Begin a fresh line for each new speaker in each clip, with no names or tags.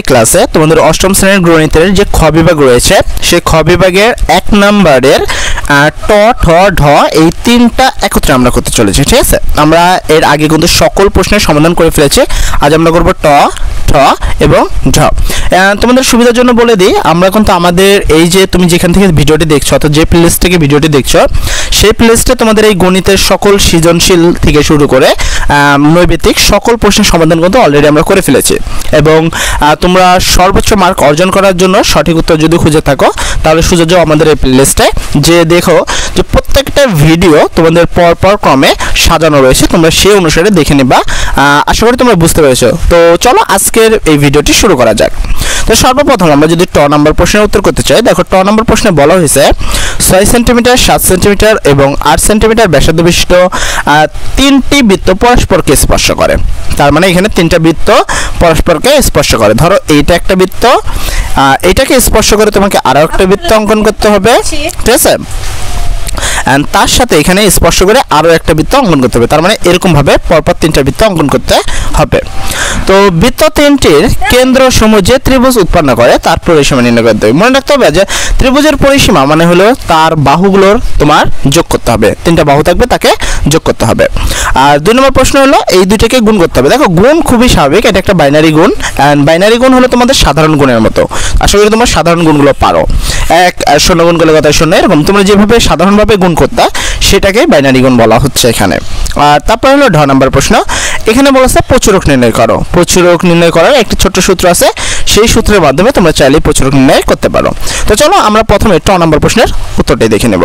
এই ক্লাসে তোমাদের অষ্টম শ্রেণীর গণিতের যে খ বিভাগ রয়েছে সেই খ বিভাগের 1 নম্বরের ট ঠ ঢ এই তিনটা একত্রে আমরা করতে চলেছি। ঠিক আছে, আমরা এর আগে কিন্তু সকল প্রশ্নের সমাধান করে ফেলেছি। আজ আমরা করব ট ঠ এবং ঢ। তোমাদের সুবিধার জন্য বলে দিই, আমরা কিন্তু আমাদের এই যে তুমি যেখান থেকে ভিডিওটি দেখছো অর্থাৎ যে প্লেলিস্ট থেকে ভিডিওটি দেখছো সেই প্লেলিস্টে তোমাদের এই গণিতের সকল সৃজনশীল থেকে শুরু করে নৈবেদিক সকল প্রশ্নের সমাধান কিন্তু অলরেডি আমরা করে ফেলেছি। এবং তোমরা সর্বোচ্চ মার্ক অর্জন করার জন্য সঠিক উত্তর যদি খুঁজে থাকো তাহলে সুযোগ আমাদের এই প্লেলিস্টে যে দেখো যে প্রত্যেকটা ভিডিও তোমাদের পরপর ক্রমে সাজানো রয়েছে, তোমরা সেই অনুসারে দেখে নিবা। আশা করি তোমরা বুঝতে পেরেছো। তো চলো আজকের এই ভিডিওটি শুরু করা যাক। তো সর্বপ্রথম আমরা যদি ট নম্বর প্রশ্নের উত্তর করতে চাই, দেখো ট নম্বর প্রশ্নে বলা হয়েছে 6 সেন্টিমিটার 7 সেন্টিমিটার এবং 8 সেন্টিমিটার ব্যাসার্ধ বিশিষ্ট তিনটি বৃত্ত পরস্পরকে স্পর্শ করে। তার মানে এখানে তিনটা বৃত্ত পরস্পরকে স্পর্শ করে। ধরো এইটা একটা বৃত্ত, এইটাকে স্পর্শ করে তোমাকে আরো একটা বৃত্ত অঙ্কন করতে হবে। ঠিক আছে, এন্ড তার সাথে এখানে স্পর্শ করে আরো একটা বৃত্ত অঙ্কন করতে হবে। তার মানে এরকম ভাবে পরপর তিনটা বৃত্ত অঙ্কন করতে হবে। তো বৃত্ত তিনটির কেন্দ্র সমূহ যে ত্রিভুজ উৎপন্ন করে তার পরিসীমা নির্ণয় করতে হবে। মনে রাখতে হবে যে ত্রিভুজের পরিসীমা মানে হলো তার বাহুগুলোর তোমার যোগ করতে হবে। তিনটা বাহু থাকবে তাকে যোগ করতে হবে। আর 2 নম্বর প্রশ্ন হলো এই দুইটাকে গুণ করতে হবে। দেখো গুণ খুবই স্বাভাবিক, এটা একটা বাইনারি গুণ। এন্ড বাইনারি গুণ হলো তোমাদের সাধারণ গুণের মতো। আশা করি তোমরা সাধারণ গুণগুলো পারো। 1 শূন্য গুণ করলে কত 0, এরকম তোমরা যেভাবে সাধারণভাবে গুণ করতে সেটাকে বাইনারি গুণ বলা হচ্ছে এখানে। আর তারপর হলো ঢ নম্বর প্রশ্ন, এখানে বলেছে প্রচুরক নির্ণয় করো। প্রচুরক নির্ণয় করার একটি ছোট্ট সূত্র আছে, সেই সূত্রের মাধ্যমে তোমরা চাইলে প্রচুরক নির্ণয় করতে পারো। তো চলো আমরা প্রথমে ট নম্বর প্রশ্নের উত্তরটাই দেখে নেব।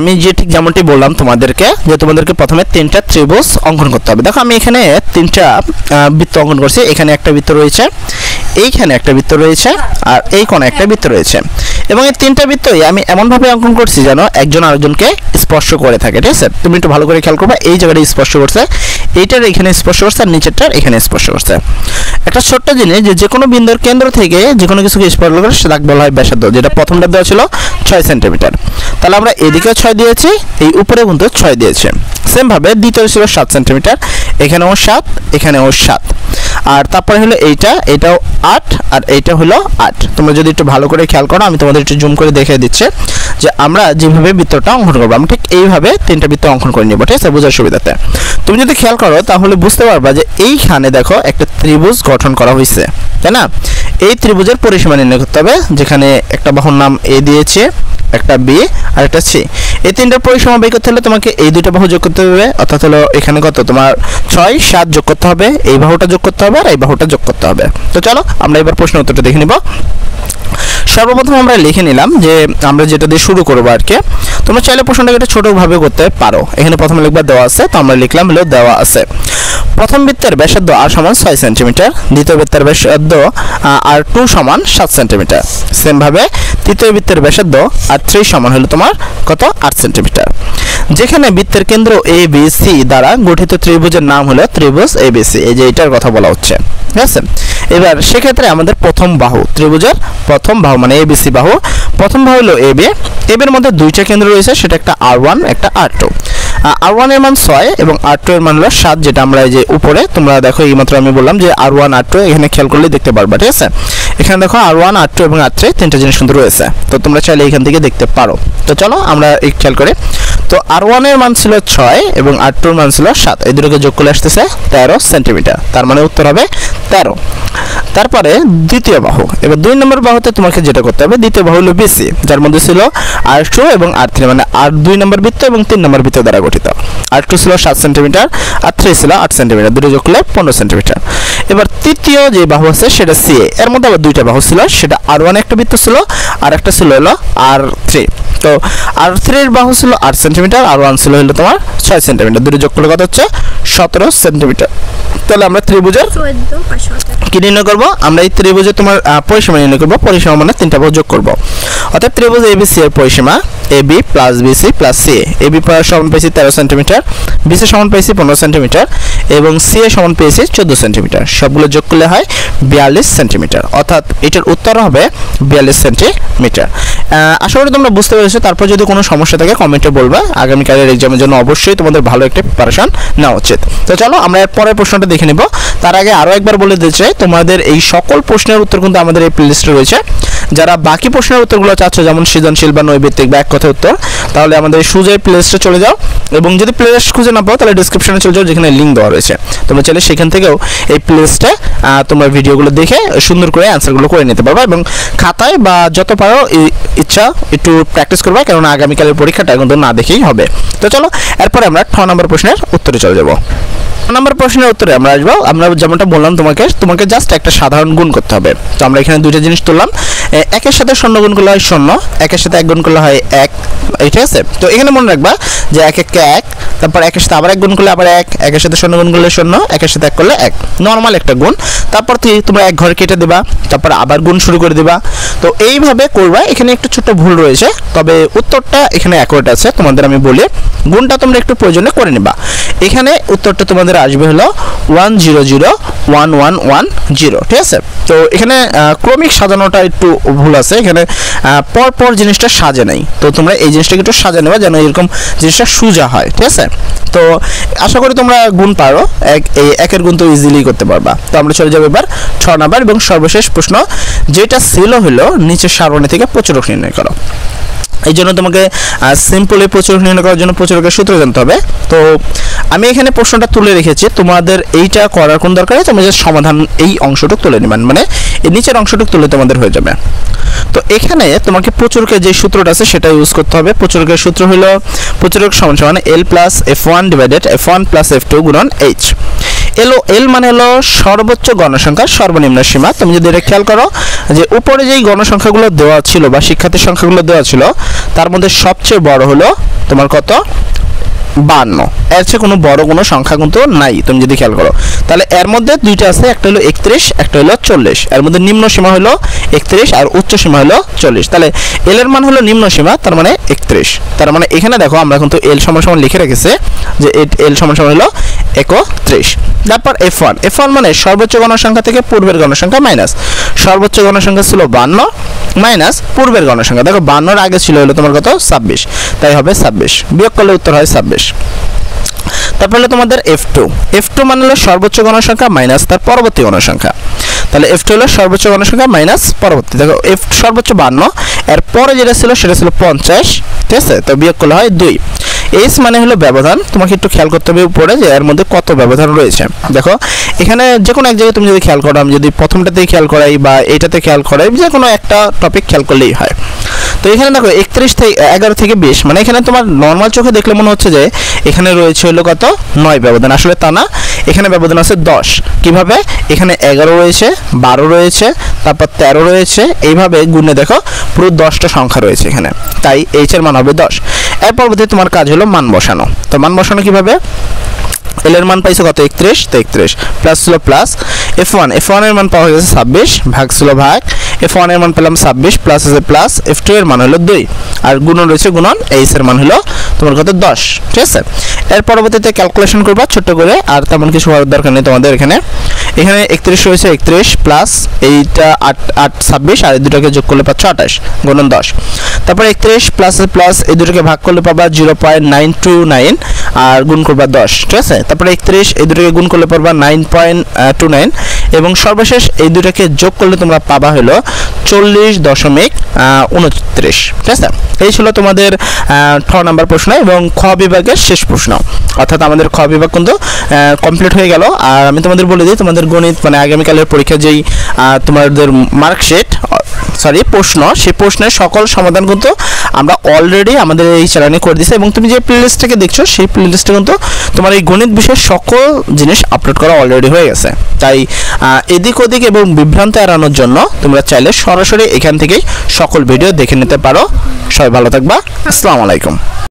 আমি যে ঠিক যেমনটি বললাম তোমাদেরকে যে তোমাদেরকে প্রথমে তিনটা ত্রিভুজ অঙ্কন করতে হবে। দেখো আমি এখানে তিনটা বৃত্ত অঙ্কন করছি। এখানে একটা বৃত্ত রয়েছে, এইখানে একটা বৃত্ত রয়েছে, আর এই কোণে একটা বৃত্ত রয়েছে। এবং এই তিনটা বৃত্তই আমি এমনভাবে অঙ্কন করছি যেন একজন আরেকজনকে স্পর্শ করে থাকে। ঠিক আছে, তুমি একটু ভালো করে খেয়াল করবে, এই জায়গাটা স্পর্শ করছে, এইটার এখানে স্পর্শ করছে, আর নিচেরটার এখানে স্পর্শ করছে। একটা ছোট্ট জিনিস যে কোনো বিন্দুর কেন্দ্র থেকে যে কোনো কিছুকে স্পর্শ করে সেটাকে বলা হয় ব্যাসার্ধ, যেটা প্রথমটা দেওয়া ছিল 6 সেন্টিমিটার। তাহলে আমরা এদিকেও 6 দিয়েছি, এই উপরে কিন্তু 6 দিয়েছে। সেম ভাবে দ্বিতীয় ছিল 7 সেন্টিমিটার, এখানেও 7, এখানেও 7। আর তারপরে হলো এটাও 8, আর এইটা হলো 8। তোমরা যদি একটু ভালো করে খেয়াল করো, আমি তোমাদের একটু জুম করে দেখিয়ে দিচ্ছি যে আমরা যেভাবে বৃত্তটা অঙ্কন করবো আমরা ঠিক এইভাবে তিনটা বৃত্ত অঙ্কন করে নিব। ঠিক আছে, বোঝার সুবিধাতে তুমি যদি খেয়াল করো তাহলে বুঝতে পারবা যে এইখানে দেখো একটা ত্রিভুজ গঠন করা হয়েছে, তাই না? এই ত্রিভুজের পরিসীমা নির্ণয় করতে হবে, যেখানে একটা বাহুর নাম এ দিয়েছে, একটা বি আর একটা সি। এই তিনটার পরিসীমা বের করতে হলে তোমাকে এই দুইটা বাহু যোগ করতে হবে, অর্থাৎ হলো এখানে কত তোমার 6 7 যোগ করতে হবে, এই বাহুটা যোগ করতে হবে, আর এই বাহুটা যোগ করতে হবে। তো চলো আমরা এবার প্রশ্নের উত্তরটা দেখে নিব। সর্বপ্রথম আমরা লিখে নিলাম যে আমরা যেটা দিয়ে শুরু করবো আর কি। তোমরা চাইলে প্রশ্নটাকে একটু ছোটভাবে করতে পারো। এখানে প্রথমে লিখবা দেওয়া আছে, তো আমরা লিখলাম হলো দেওয়া আছে প্রথম বৃত্তের ব্যাসার্ধ r সমান 6 সেন্টিমিটার, দ্বিতীয় বৃত্তের ব্যাসার্ধ r2 সমান 7 সেন্টিমিটার। সেম ভাবে তৃতীয় বৃত্তের ব্যাসার্ধ r3 সমান হলো তোমার কত 8 সেন্টিমিটার। যেখানে বৃত্তের কেন্দ্র ABC দ্বারা গঠিত ত্রিভুজের নাম হলো ত্রিভুজ ABC। এই যে এটার কথা বলা হচ্ছে। ঠিক আছে, এবার সেক্ষেত্রে আমাদের প্রথম বাহু, ত্রিভুজের প্রথম বাহু মানে ABC বাহু, প্রথম বাহু হলো AB। এর মধ্যে দুইটা কেন্দ্র রয়েছে, সেটা একটা R1 একটা R2। R1 এর মান 6 এবং R2 এর মান হলো 7, যেটা আমরা এই যে উপরে তোমরা দেখো এইমাত্র আমি বললাম যে R1 R2 এখানে খেয়াল করলে দেখতে পারবা। ঠিক আছে, এখানে দেখো R1 R2 এবং R3 তিনটা জিনিস কিন্তু রয়েছে, তো তোমরা চাইলে এখান থেকে দেখতে পারো। তো চলো আমরা এই খেয়াল করি। তো R1 এর মান ছিল 6 এবং R2 এর মান ছিল 7, এই দুটোকে যোগ করলে আসতেছে 13 সেন্টিমিটার। তার মানে উত্তর হবে 13। তারপরে দ্বিতীয় বাহু, এবার 2 নম্বর বাহুতে তোমাকে যেটা করতে হবে, দ্বিতীয় বাহু হলো BC, যার মধ্যে ছিল R2 এবং R3 মানে R2 নম্বর বৃত্ত এবং 3 নম্বর বৃত্ত দ্বারা গঠিত। R2 ছিল 7 সেন্টিমিটার, R3 ছিল 8 সেন্টিমিটার, দুটো যোগ করলে 15 সেন্টিমিটার। এবার তৃতীয় যে বাহু আছে সেটা CA, এর মধ্যে আবার দুইটা বাহু ছিল, সেটা R1 একটা বৃত্ত ছিল আর একটা ছিল হলো R3। তো R3 এর বাহু ছিল 8 সেন্টিমিটার, R1 ছিল হলো তোমার 6 সেন্টিমিটার, দুটো যোগ করলে কত হচ্ছে 17 সেন্টিমিটার। তাহলে আমরা ত্রিভুজের কি নির্ণয় করব? আমরা এই ত্রিভুজে তোমার পরিসীমা নির্ণয় করব। পরিসীমা মানে তিনটা বাহু যোগ করব, অর্থাৎ ত্রিভুজ ABC এর পরিসীমা AB plus BC plus CA। AB সমান পেয়েছি 13 সেন্টিমিটার, BC সমান পেয়েছি 15 সেন্টিমিটার এবং CA সমান পেয়েছি 14 সেন্টিমিটার। সবগুলো যোগ করলে হয় 42 সেন্টিমিটার, অর্থাৎ এটার উত্তর হবে 42 সেন্টিমিটার। আশা করি তোমরা বুঝতে পেরেছো। তারপর যদি কোনো সমস্যা থাকে কমেন্টে বলবে। আগামীকালের এক্সামের জন্য অবশ্যই তোমাদের ভালো একটা প্রিপারেশন নেওয়া উচিত। তো চলো আমরা এর পরের প্রশ্নটা দেখে নেব। তার আগে আরও একবার বলে দিতে চাই, তোমাদের এই সকল প্রশ্নের উত্তর কিন্তু আমাদের এই প্লেলিস্টে রয়েছে। যারা বাকি প্রশ্নের উত্তরগুলো চাচ্ছ, যেমন সৃজনশীল বা নৈবেত্তিক বা এক কথায় উত্তর, তাহলে আমাদের সুজয় প্লেলিস্টে চলে যাও, এবং যদি প্লেলিস্ট খুঁজে না পাও তাহলে ডিসক্রিপশনে চলে যাও, যেখানে লিঙ্ক দেওয়া রয়েছে। তোমরা চাইলে সেখান থেকেও এই প্লেলিস্টে তোমরা ভিডিওগুলো দেখে সুন্দর করে অ্যান্সারগুলো করে নিতে পারবে, এবং খাতায় বা যত পারো ইচ্ছা একটু প্র্যাকটিস করবে, কারণ আগামীকালের পরীক্ষাটা কিন্তু না দেখেই হবে। তো চলো এরপরে আমরা 6 নম্বর প্রশ্নের উত্তরে চলে যাব। নম্বর প্রশ্নের উত্তরে আমরা আসবো। আমরা যেমনটা বললাম তোমাকে জাস্ট একটা সাধারণ গুণ করতে হবে। তো আমরা এখানে দুইটা জিনিস তুললাম, একের সাথে 0 গুণ করলে হয় 0, একের সাথে 1 গুণ করলে হয় 1, ঠিক আছে। তো এখানে মনে রাখবা যে 1 1 কে 1, তারপর একের সাথে আবার 1 গুণ করলে আবার 1, একের সাথে 0 গুণ করলে 0, একের সাথে 1 করলে 1, নর্মাল একটা গুণ। তারপর তোমরা 1 ঘর কেটে দেবা, তারপর আবার গুণ শুরু করে দেবা। তো এইভাবে করবা। এখানে একটু ছোট ভুল রয়েছে, তবে উত্তরটা এখানে অ্যাকুরেট আছে। তোমাদের আমি বলি, গুণটা তোমরা একটু প্রয়োজনে করে নেবা। এখানে উত্তরটা তোমাদের আসবে হলো 1001110, ঠিক আছে। তো এখানে ক্রমিক সাজানোটা একটু ভুল আছে, এখানে পরপর জিনিসটা সাজে নাই। তো তোমরা এই জিনিসটাকে একটু সাজা নেবা যেন এরকম জিনিসটা সোজা হয়, ঠিক আছে। তো আশা করি তোমরা গুণ পারো, এই একের গুণ তো ইজিলি করতে পারবা। তো আমরা চলে যাবো এবার 6 নাম্বার এবং সর্বশেষ প্রশ্ন, যেটা ছিল হলো নিচের সারণী থেকে প্রচুরক নির্ণয় করো। এই জন্য তোমাকে সিম্পলি প্রচুরক নির্ণয় করার জন্য প্রচুরকের সূত্র জানতে হবে। তো আমি এখানে প্রশ্নটা তুলে রেখেছি, তোমাদের এইটা করার কোন দরকার নেই, তোমরা জাস্ট সমাধান এই অংশটুক তুলে নেবেন, মানে এই নিচের অংশটুক তুলে তোমাদের হয়ে যাবে। তো এখানে তোমাকে প্রচুরকের যে সূত্রটা আছে সেটা ইউজ করতে হবে। প্রচুরকের সূত্র হলো প্রচুরক সমান সমান L plus F1 divided F1 plus F2 গুণন H। এল মানে হলো সর্বোচ্চ গণসংখ্যার সর্বনিম্ন সীমা। তুমি যদি এটা খেয়াল করো যে উপরে যেই গণসংখ্যাগুলো দেওয়া ছিল বা শিক্ষার্থীর সংখ্যাগুলো দেওয়া ছিল, তার মধ্যে সবচেয়ে বড় হলো তোমার কত, 52। এর চেয়ে কোনো বড় কোনো সংখ্যা কিন্তু নাই তুমি যদি খেয়াল করো। তাহলে এর মধ্যে দুইটা আছে, একটা হলো 31, একটা হলো 40। এর মধ্যে নিম্ন সীমা হলো 31 আর উচ্চ সীমা হলো 40। তাহলে এল এর মান হলো নিম্ন সীমা, তার মানে 31। তার মানে এখানে দেখো আমরা কিন্তু এল সমান সমান লিখে রেখেছি যে এল সমান সমান হলো 31। তারপর F1 মানে সর্বোচ্চ গণসংখ্যা থেকে পূর্বের গণসংখ্যা মাইনাস সর্বোচ্চ গণসংখ্যা ছিল 52 মাইনাস পূর্বের গণসংখ্যা। দেখো 52 এর আগে ছিল হলো তোমার কত, 26, তাই হবে 26, বিয়োগ করলে উত্তর হয় 26। তারপর হলো তোমাদের F2 মানে হলো সর্বোচ্চ গণসংখ্যা মাইনাস তার পরবর্তী গণসংখ্যা। তাহলে F2 হলো সর্বোচ্চ গণসংখ্যা মাইনাস পরবর্তী। দেখো সর্বোচ্চ 52, এর পরে যেটা ছিল সেটা ছিল 50, ঠিক আছে। তো বিয়োগ করলে হয় 2। এইচ মানে হলো ব্যবধান। তোমাকে একটু খেয়াল করতে হবে উপরে যে এর মধ্যে কত ব্যবধান রয়েছে। দেখো এখানে যে কোনো এক জায়গায় তুমি যদি খেয়াল করো, আমি যদি প্রথমটাতেই খেয়াল করাই বা এইটাতে খেয়াল করাই, যে কোনো একটা টপিক খেয়াল করলেই হয়। তো এখানে দেখো 31 থেকে 11 থেকে 20, মানে এখানে তোমার নর্মাল চোখে দেখলে মনে হচ্ছে যে এখানে রয়েছে হলো কত, 9 ব্যবধান। আসলে তা না, এখানে ব্যবধান আছে 10। কিভাবে, এখানে 11 রয়েছে, 12 রয়েছে, তারপর 13 রয়েছে, এইভাবে গুণে দেখো পুরো 10টা সংখ্যা রয়েছে এখানে, তাই এইচ এর মান হবে 10। এর পরবর্তী তোমার কাজ হলো মান বসানো। তো মান বসানো কিভাবে, এল এর মান পাইছে কত, 31, তো 31 প্লাস ছিল প্লাস F1 এর মান পাওয়া গেছে 26, ভাগ ছিল ভাগ, F1 এর মান পেলাম 26 প্লাস আছে প্লাস, F2 এর মান হলো 2 আর গুণন রয়েছে গুণন, এইচ এর মান হলো তোমার কত, 10, ঠিক আছে। এর পরবর্তীতে ক্যালকুলেশন করবা ছোট করে, আর তেমন কিছু হওয়ার দরকার নেই তোমাদের। এখানে 31 রয়েছে, 31 প্লাস এইটা 8 26 আর এই দুটোকে যোগ করলে পাচ্ছ 28 গুণন 10। তারপর 31 প্লাস প্লাস এই দুটোকে ভাগ করলে পাবা 0.929 আর গুণ করবা 10, ঠিক আছে। তারপরে 31 এই দুটোকে গুণ করলে পাবা 9.29 এবং সর্বশেষ এই দুটোকে যোগ করলে তোমরা পাবা হলো 40.29, ঠিক আছে। এই ছিল তোমাদের 6 নাম্বার প্রশ্ন এবং খ বিভাগের শেষ প্রশ্ন, অর্থাৎ আমাদের খ বিভাগ কিন্তু কমপ্লিট হয়ে গেল। আর আমি তোমাদের বলে দিই, তোমাদের গণিত মানে আগামীকালের পরীক্ষা যেই তোমাদের মার্কশিট প্রশ্ন, সেই প্রশ্নের সকল সমাধান কিন্তু আমরা অলরেডি আমাদের এই চ্যানেলে করে দিয়েছি এবং তুমি যে প্লেলিস্টটাকে দেখছো সেই প্লেলিস্টে কিন্তু তোমার এই গণিত বিষয়ের সকল জিনিস আপলোড করা অলরেডি হয়ে গেছে। তাই এদিক ওদিক এবং বিভ্রান্তি এড়ানোর জন্য তোমরা চাইলে সরাসরি এখান থেকেই সকল ভিডিও দেখে নিতে পারো। সবাই ভালো থাকবা, আসসালামু আলাইকুম।